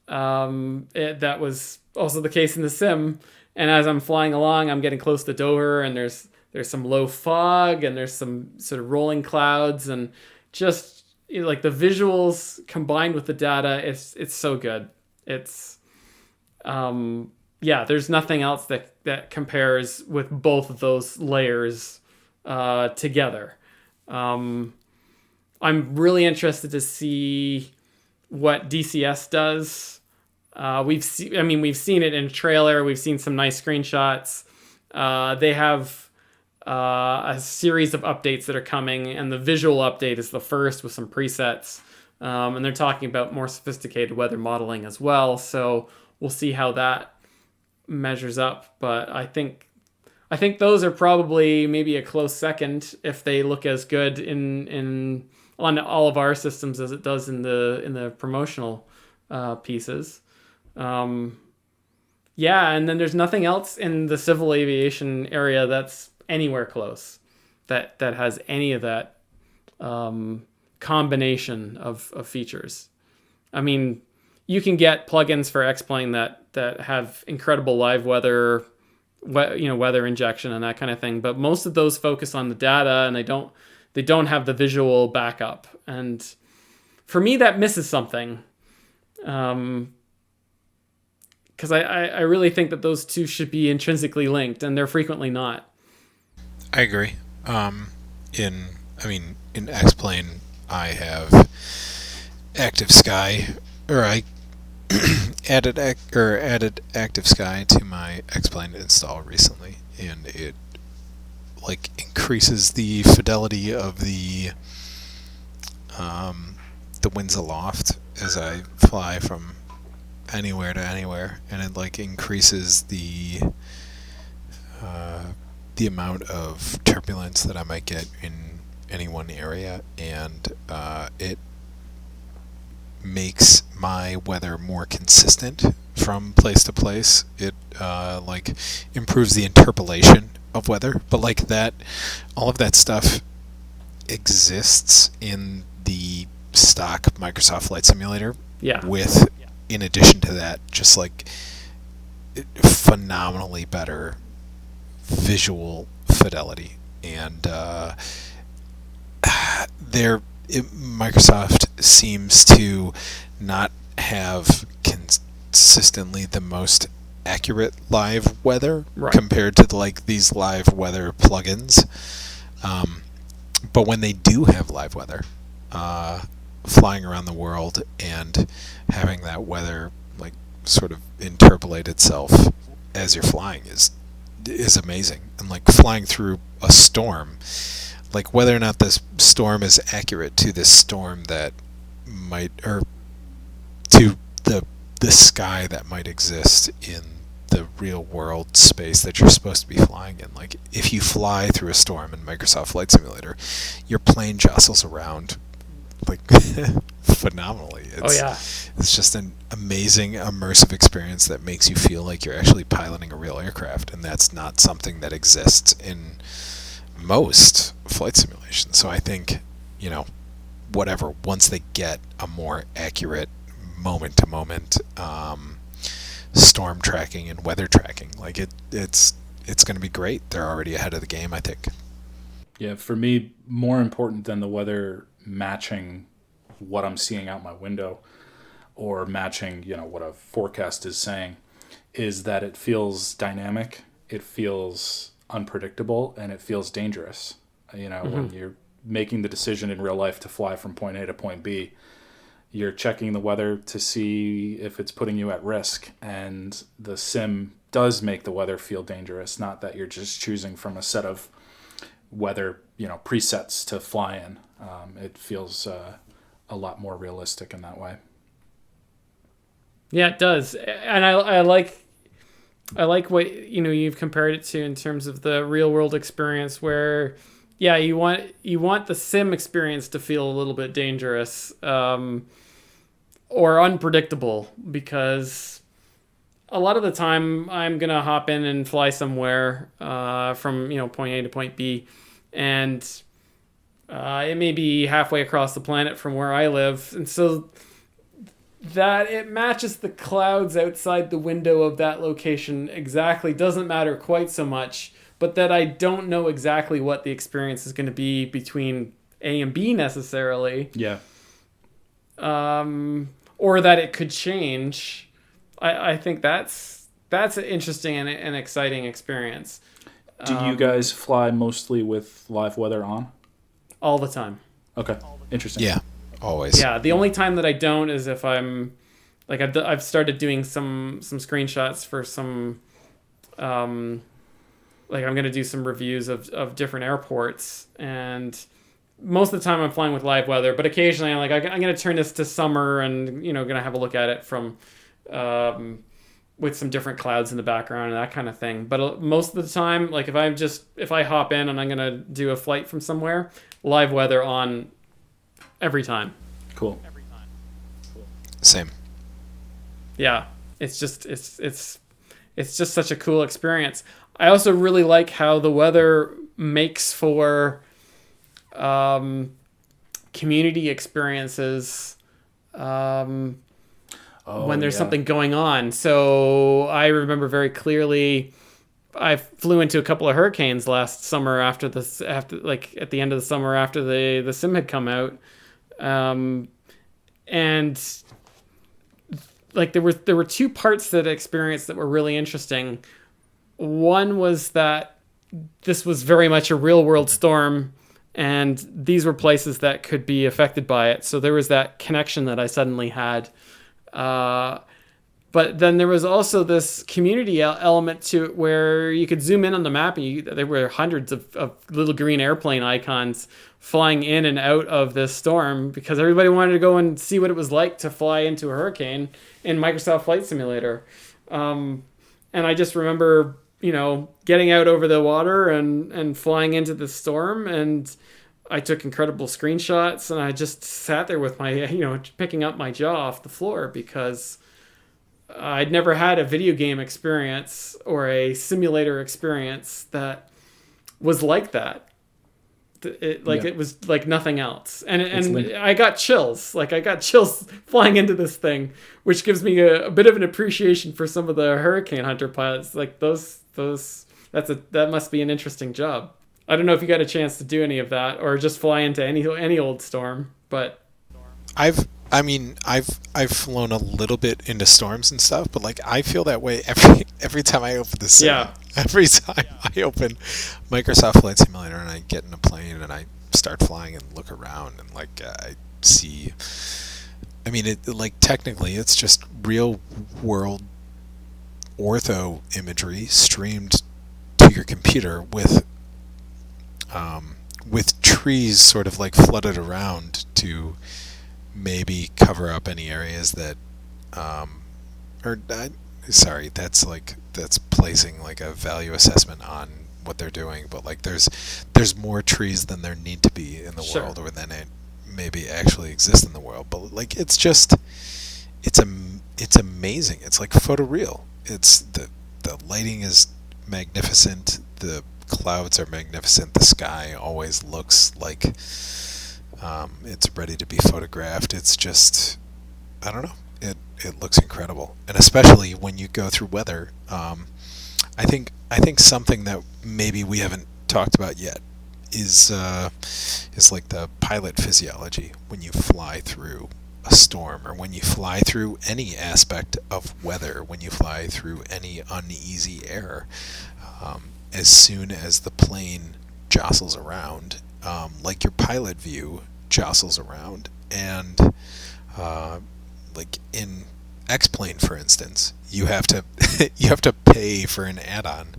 that was also the case in the sim. And as I'm flying along, I'm getting close to Dover, and there's some low fog, and there's some sort of rolling clouds, and just like the visuals combined with the data, it's so good. It's there's nothing else that compares with both of those layers together. I'm really interested to see what DCS does. We've seen it in a trailer. We've seen some nice screenshots. They have a series of updates that are coming, and the visual update is the first with some presets. And they're talking about more sophisticated weather modeling as well. So we'll see how that measures up. But I think those are probably maybe a close second if they look as good in on all of our systems as it does in the promotional pieces. Yeah, and then there's nothing else in the civil aviation area that's anywhere close that has any of that combination of features. I mean, you can get plugins for X-Plane that have incredible live weather, weather injection and that kind of thing, but most of those focus on the data, and they don't have the visual backup. And for me, that misses something. Because I really think that those two should be intrinsically linked, and they're frequently not. I agree. In X-Plane, I have Active Sky, or I added Active Sky to my X-Plane install recently, and it increases the fidelity of the winds aloft as I fly from anywhere to anywhere, and it increases the amount of turbulence that I might get in any one area, and it makes my weather more consistent from place to place. It improves the interpolation of weather, but all of that stuff exists in the stock Microsoft Flight Simulator. Yeah. With, in addition to that, just phenomenally better visual fidelity, and Microsoft seems to not have consistently the most accurate live weather compared to these live weather plugins. But when they do have live weather, flying around the world and having that weather sort of interpolate itself as you're flying is amazing. And flying through a storm, whether or not this storm is accurate to this storm that might, or to the sky that might exist in the real world space that you're supposed to be flying in. If you fly through a storm in Microsoft Flight Simulator, your plane jostles around phenomenally. It's just an amazing immersive experience that makes you feel like you're actually piloting a real aircraft, and that's not something that exists in most flight simulations. So I think, once they get a more accurate moment to moment storm tracking and weather tracking, it's going to be great. They're already ahead of the game, I think. Yeah, for me, more important than the weather matching what I'm seeing out my window or matching, what a forecast is saying, is that it feels dynamic, it feels unpredictable, and it feels dangerous. When you're making the decision in real life to fly from point A to point B, you're checking the weather to see if it's putting you at risk, and the sim does make the weather feel dangerous, not that you're just choosing from a set of weather, presets to fly in. It feels a lot more realistic in that way. Yeah, it does. And I like what you've compared it to in terms of the real world experience, where you want the sim experience to feel a little bit dangerous or unpredictable, because a lot of the time I'm gonna hop in and fly somewhere from point A to point B, and it may be halfway across the planet from where I live, and so that it matches the clouds outside the window of that location exactly doesn't matter quite so much, but that I don't know exactly what the experience is going to be between A and B necessarily. Yeah. Or that it could change. I think that's an interesting and exciting experience. Do you guys fly mostly with live weather on? All the time. Okay. Interesting. Yeah. Always. Yeah, the only time that I don't is if I'm I've started doing some screenshots for some I'm going to do some reviews of different airports, and most of the time I'm flying with live weather, but occasionally I'm I'm going to turn this to summer and going to have a look at it from with some different clouds in the background and that kind of thing. But most of the time, if I hop in and I'm going to do a flight from somewhere, live weather on every time. Cool. Same. Yeah, it's just such a cool experience. I also really like how the weather makes for community experiences when there's something going on. So I remember very clearly, I flew into a couple of hurricanes last summer after at the end of the summer after the sim had come out, and like there were two parts to that experience that were really interesting. One was that this was very much a real world storm, and these were places that could be affected by it. So there was that connection that I suddenly had. But then there was also this community element to it where you could zoom in on the map and there were hundreds of little green airplane icons flying in and out of this storm because everybody wanted to go and see what it was like to fly into a hurricane in Microsoft Flight Simulator. And I just remember, getting out over the water and flying into the storm, and I took incredible screenshots, and I just sat there with my, picking up my jaw off the floor because I'd never had a video game experience or a simulator experience that was like that. It was like nothing else. And I got chills. Like I got chills flying into this thing, which gives me a bit of an appreciation for some of the Hurricane Hunter pilots. Like that must be an interesting job. I don't know if you got a chance to do any of that or just fly into any old storm, but I've flown a little bit into storms and stuff, but like I feel that way every time I open the sim. Yeah. Every time I open Microsoft Flight Simulator and I get in a plane and I start flying and look around and like I see. I mean, it like technically it's just real world ortho imagery streamed to your computer with trees sort of like flooded around to maybe cover up any areas that that's placing like a value assessment on what they're doing, but like there's more trees than there need to be in the world, or than it maybe actually exists in the world. But like it's amazing. It's like photoreal. It's the lighting is magnificent, the clouds are magnificent, the sky always looks like it's ready to be photographed. It's just, I don't know, it looks incredible. And especially when you go through weather, I think something that maybe we haven't talked about yet is like the pilot physiology when you fly through a storm, or when you fly through any aspect of weather, when you fly through any uneasy air. As soon as the plane jostles around, like your pilot view jostles around, and like in X-Plane, for instance, you have to pay for an add-on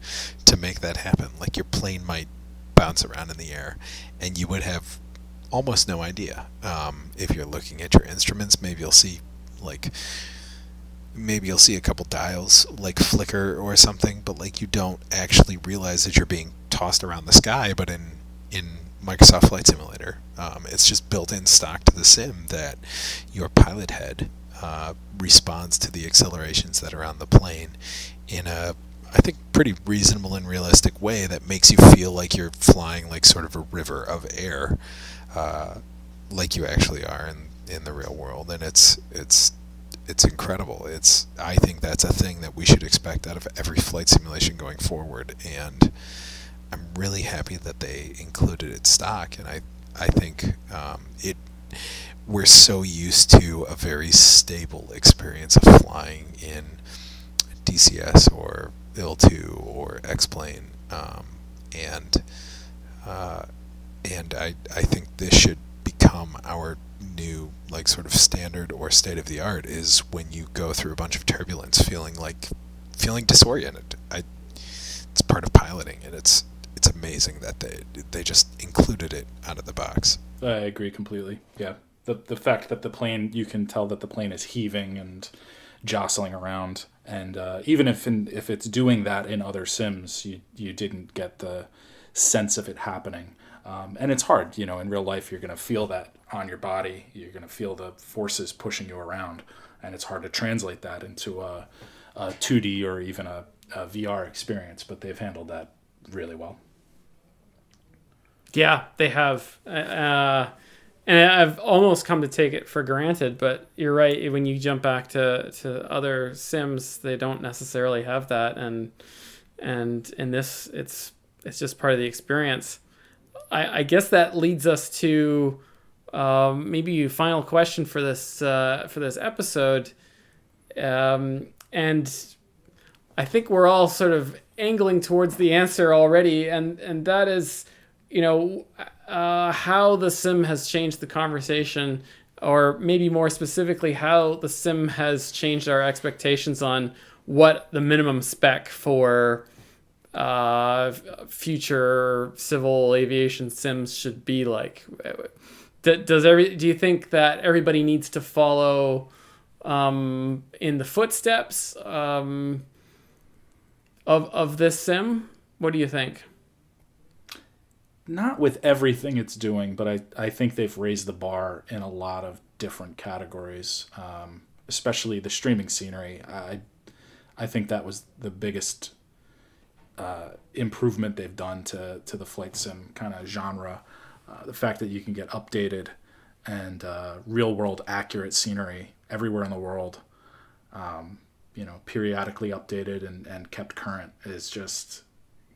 to make that happen. Like your plane might bounce around in the air, and you would have almost no idea. If you're looking at your instruments, maybe you'll see a couple dials like flicker or something, but like you don't actually realize that you're being tossed around the sky. But in Microsoft Flight Simulator, it's just built in stock to the sim that your pilot head responds to the accelerations that are on the plane in a, I think, pretty reasonable and realistic way that makes you feel like you're flying like sort of a river of air, like you actually are in the real world. And it's incredible. I think that's a thing that we should expect out of every flight simulation going forward, and I'm really happy that they included it stock. And I think we're so used to a very stable experience of flying in DCS or IL-2 or X-Plane, and I think this should become our new like sort of standard or state of the art, is when you go through a bunch of turbulence feeling disoriented. It's part of piloting, and it's amazing that they just included it out of the box. I agree completely. Yeah. The fact that the plane, you can tell that the plane is heaving and jostling around, and even if it's doing that in other sims, you didn't get the sense of it happening. And it's hard, in real life, you're going to feel that on your body. You're going to feel the forces pushing you around. And it's hard to translate that into a 2D or even a VR experience, but they've handled that really well. Yeah, they have. And I've almost come to take it for granted, but you're right. When you jump back to other Sims, they don't necessarily have that. And in this, it's just part of the experience. I guess that leads us to maybe a final question for this episode, and I think we're all sort of angling towards the answer already, and that is, how the Sim has changed the conversation, or maybe more specifically, how the Sim has changed our expectations on what the minimum spec for future civil aviation sims should be like. Do you think that everybody needs to follow in the footsteps of this sim? What do you think? Not with everything it's doing, but I think they've raised the bar in a lot of different categories, especially the streaming scenery. I think that was the biggest improvement they've done to the flight sim kind of genre. The fact that you can get updated and real world accurate scenery everywhere in the world, periodically updated and kept current is just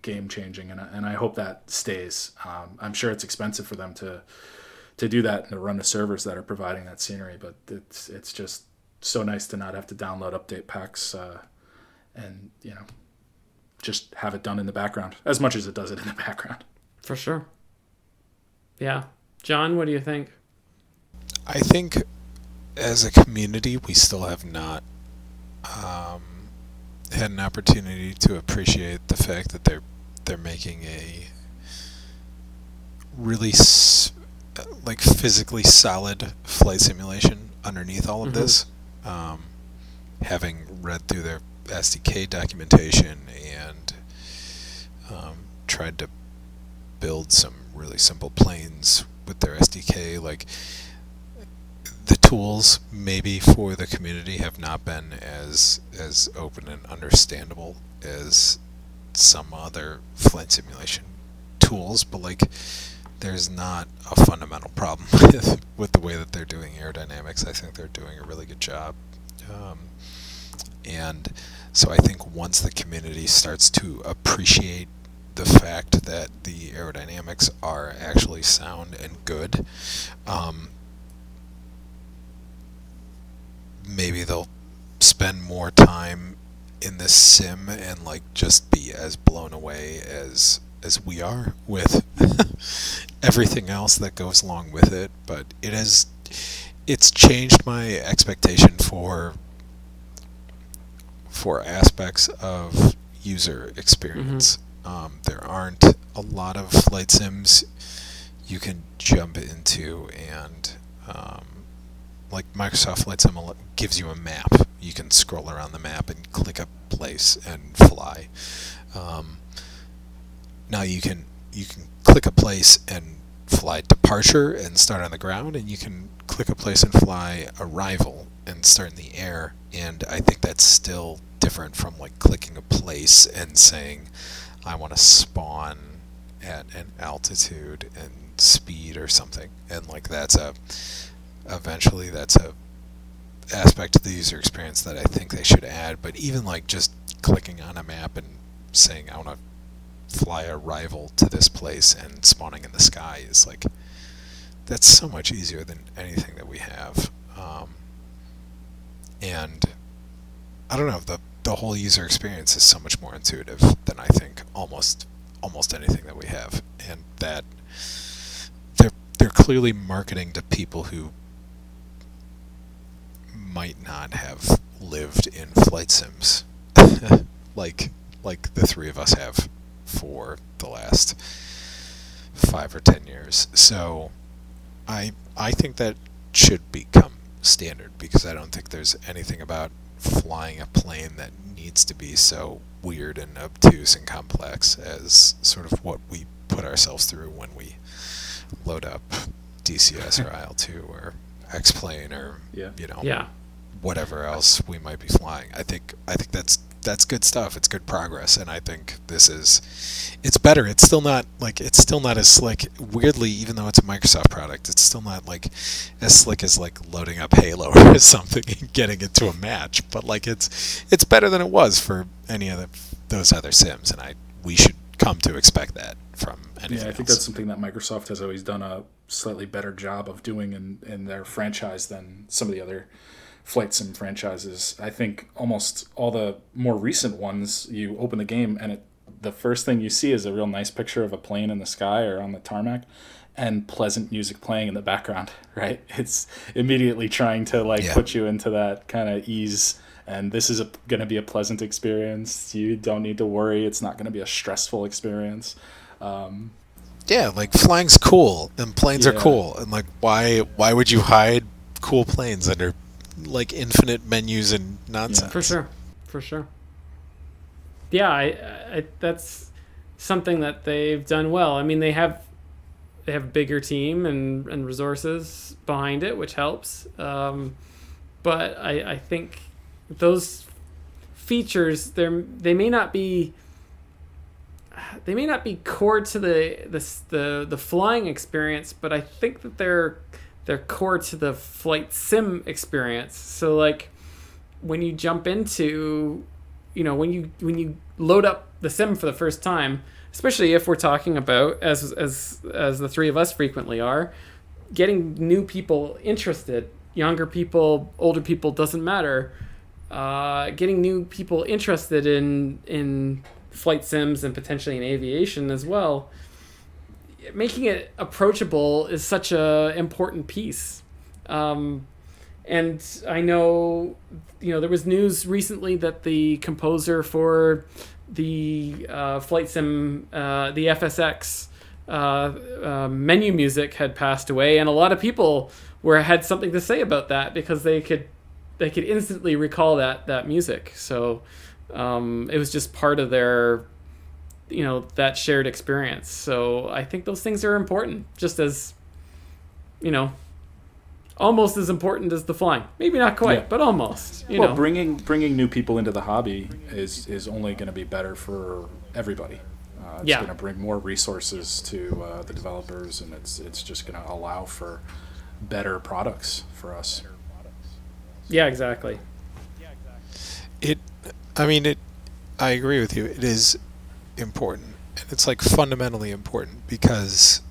game changing. And I hope that stays. I'm sure it's expensive for them to do that and to run the servers that are providing that scenery, but it's just so nice to not have to download update packs and just have it done in the background as much as it does it in the background. For sure. Yeah. John, what do you think? I think as a community, we still have not had an opportunity to appreciate the fact that they're making a really physically solid flight simulation underneath all of this. Having read through their SDK documentation and tried to build some really simple planes with their SDK, the tools maybe for the community have not been as open and understandable as some other flight simulation tools, but there's not a fundamental problem with the way that they're doing aerodynamics. I think they're doing a really good job. And so I think once the community starts to appreciate the fact that the aerodynamics are actually sound and good, maybe they'll spend more time in this sim and just be as blown away as we are with everything else that goes along with it. But it's changed my expectation for aspects of user experience. There aren't a lot of flight sims you can jump into, and Microsoft Flight Sim gives you a map. You can scroll around the map and click a place and fly. Now you can click a place and fly departure and start on the ground, and you can click a place and fly arrival and start in the air. And I think that's still different from clicking a place and saying I want to spawn at an altitude and speed or something. And eventually that's a aspect of the user experience that I think they should add. But even just clicking on a map and saying I want to fly arrival to this place and spawning in the sky is that's so much easier than anything that we have. And I don't know, the whole user experience is so much more intuitive than I think almost anything that we have, and that they're clearly marketing to people who might not have lived in flight sims like the three of us have for the last 5 or 10 years. So I think that should become standard, because I don't think there's anything about flying a plane that needs to be so weird and obtuse and complex as sort of what we put put ourselves through when we load up DCS or IL-2 or X-Plane or whatever else we might be flying. I think that's good stuff. It's good progress, and I think it's better. It's still not as slick. Weirdly, even though it's a Microsoft product, it's still not like as slick as like loading up Halo or something and getting it to a match. But like it's better than it was for any of those other sims, and we should come to expect that from anything else. I think that's something that Microsoft has always done a slightly better job of doing in their franchise than some of the other flight sim franchises. I think almost all the more recent ones, you open the game and the first thing you see is a real nice picture of a plane in the sky or on the tarmac and pleasant music playing in the background, right? It's immediately trying to put you into that kind of ease, and this is going to be a pleasant experience. You don't need to worry. It's not going to be a stressful experience. Like flying's cool and planes are cool, and like why would you hide cool planes under like infinite menus and nonsense? For sure. Yeah, I that's something that they've done well. I mean, they have a bigger team and resources behind it, which helps. But I think those features they may not be core to the flying experience, but I think that they're core to the flight sim experience. So like when you jump into, when you load up the sim for the first time, especially if we're talking about, as the three of us frequently are, getting new people interested, younger people, older people, doesn't matter, getting new people interested in flight sims and potentially in aviation as well, making it approachable is such a important piece. And I know, there was news recently that the composer for the flight sim, the FSX menu music had passed away, and a lot of people had something to say about that because they could instantly recall that music. So it was just part of their, that shared experience. So I think those things are important, just as, almost as important as the flying. Maybe not quite, but almost. Bringing new people into the hobby is only going to be better for everybody. It's going to bring more resources to the developers, and it's just going to allow for better products for us. Yeah, exactly. I agree with you. It is important, and it's like fundamentally important because,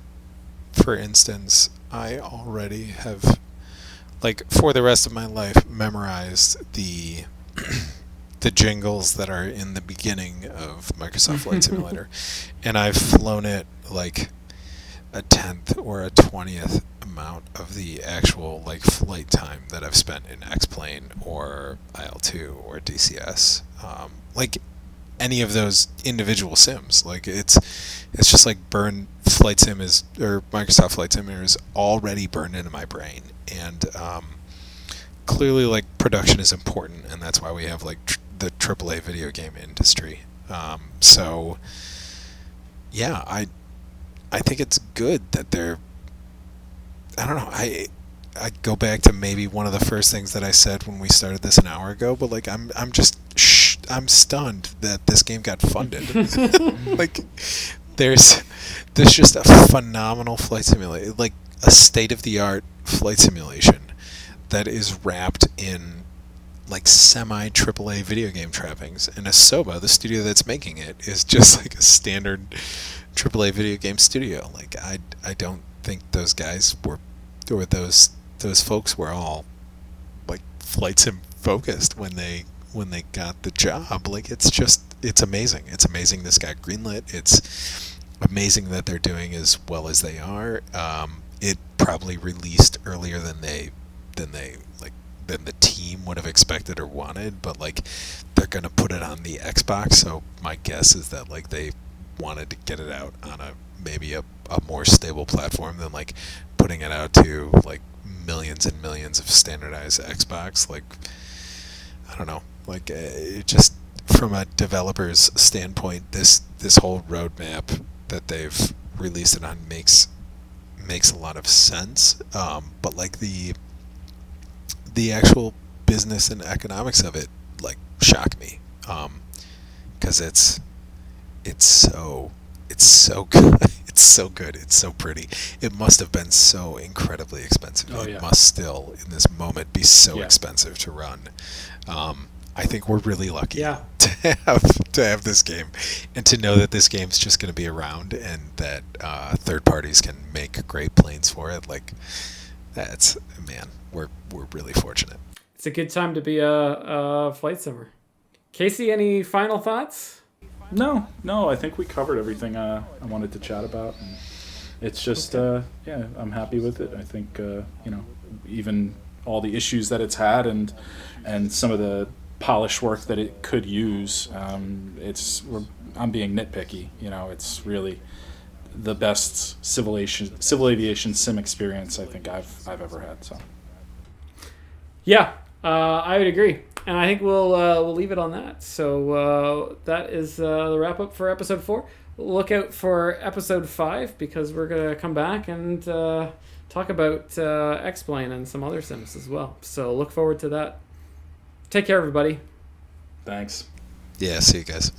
for instance, I already have, like, for the rest of my life, memorized the jingles that are in the beginning of Microsoft Flight Simulator, and I've flown it like a 10th or a 20th amount of the actual like flight time that I've spent in X-Plane or IL-2 or DCS. Like any of those individual sims, like it's just like Flight Sim or Microsoft Flight Simulator is already burned into my brain, and clearly like production is important, and that's why we have like the AAA video game industry. So yeah, I think it's good that they're, I don't know, I go back to maybe one of the first things that I said when we started this an hour ago, but like I'm stunned that this game got funded. Like there's just a phenomenal flight simulator, like a state-of-the-art flight simulation that is wrapped in like semi AAA video game trappings, and Asoba, the studio that's making it, is just like a standard AAA video game studio. Like I don't think those guys were, or those folks were all like flight sim focused when they got the job. Like it's amazing. It's amazing this got greenlit. It's amazing that they're doing as well as they are. It probably released earlier than the team would have expected or wanted, but like they're gonna put it on the Xbox, so my guess is that like they wanted to get it out on maybe a more stable platform than like putting it out to like millions and millions of standardized Xbox. Like I don't know, like it just, from a developer's standpoint, this whole roadmap that they've released it on makes a lot of sense. But like the actual business and economics of it like shock me, because it's so good. It's so good. It's so pretty. It must have been so incredibly expensive. Oh, it yeah. must still, in this moment, be so Yeah. expensive to run. I think we're really lucky Yeah. to have this game, and to know that this game's just going to be around, and that third parties can make great planes for it. Like, we're really fortunate. It's a good time to be a flight simmer. Casey, any final thoughts? No, I think we covered everything I wanted to chat about. And it's just, I'm happy with it. I think, even all the issues that it's had and some of the polish work that it could use, I'm being nitpicky. It's really the best civil aviation sim experience I think I've ever had. So. Yeah, I would agree. And I think we'll leave it on that. So that is the wrap up for episode 4. Look out for episode 5, because we're going to come back and talk about X-Plane and some other sims as well. So look forward to that. Take care, everybody. Thanks. Yeah, see you guys.